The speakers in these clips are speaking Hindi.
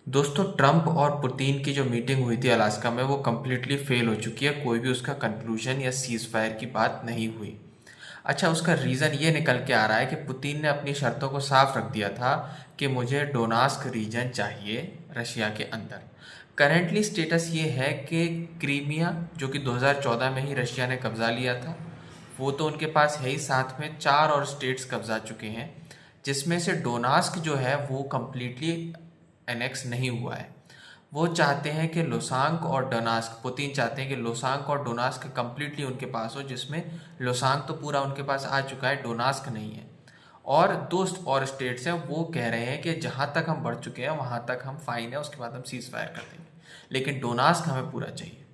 दोस्तों, ट्रम्प और पुतिन की जो मीटिंग हुई थी अलास्का में वो कम्प्लीटली फेल हो चुकी है। कोई भी उसका कंक्लूजन या सीज़ फायर की बात नहीं हुई। अच्छा, उसका रीज़न ये निकल के आ रहा है कि पुतिन ने अपनी शर्तों को साफ रख दिया था कि मुझे डोनास्क रीजन चाहिए रशिया के अंदर। करेंटली स्टेटस ये है कि क्रीमिया, जो कि 2014 में ही रशिया ने कब्ज़ा लिया था, वो तो उनके पास है ही, साथ में 4 और स्टेट्स कब्जा चुके हैं, जिसमें से डोनास्क जो है वो कम्प्लीटली एनेक्स नहीं हुआ है। वो चाहते हैं कि लोसांक और डोनास्क, पुतिन चाहते हैं कि लोसांक और डोनास्क कम्प्लीटली उनके पास हो, जिसमें लोसांक तो पूरा उनके पास आ चुका है, डोनास्क नहीं है। और दोस्त और स्टेट्स हैं, वो कह रहे हैं कि जहाँ तक हम बढ़ चुके हैं वहाँ तक हम फाइन है, उसके बाद हम सीज़ फायर कर देंगे, लेकिन डोनास्क हमें पूरा चाहिए।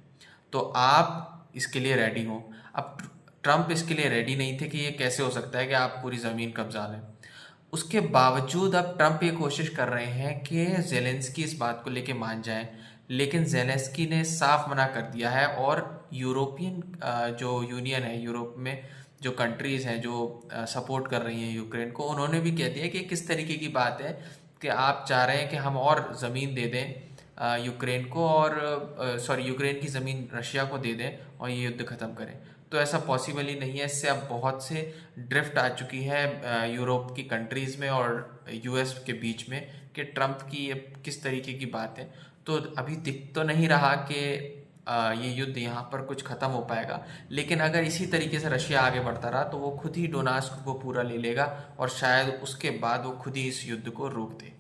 तो आप इसके लिए रेडी हो। अब ट्रम्प इसके लिए रेडी नहीं थे कि ये कैसे हो सकता है कि आप पूरी ज़मीन कब्जा लें। उसके बावजूद अब ट्रम्प ये कोशिश कर रहे हैं कि जेलेंस्की इस बात को लेके मान जाए, लेकिन जेलेंस्की ने साफ मना कर दिया है। और यूरोपियन जो यूनियन है, यूरोप में जो कंट्रीज़ हैं जो सपोर्ट कर रही हैं यूक्रेन को, उन्होंने भी कह दिया है कि किस तरीके की बात है कि आप चाह रहे हैं कि हम और ज़मीन दे दें यूक्रेन को, और सॉरी, यूक्रेन की ज़मीन रशिया को दे दें और ये युद्ध ख़त्म करें। तो ऐसा पॉसिबल ही नहीं है। इससे अब बहुत से ड्रिफ्ट आ चुकी है यूरोप की कंट्रीज़ में और यूएस के बीच में कि ट्रम्प की ये किस तरीके की बात है। तो अभी दिख तो नहीं रहा कि ये युद्ध यहाँ पर कुछ ख़त्म हो पाएगा, लेकिन अगर इसी तरीके से रशिया आगे बढ़ता रहा तो वो खुद ही डोनास्क को पूरा ले लेगा और शायद उसके बाद वो खुद ही इस युद्ध को रोक दे।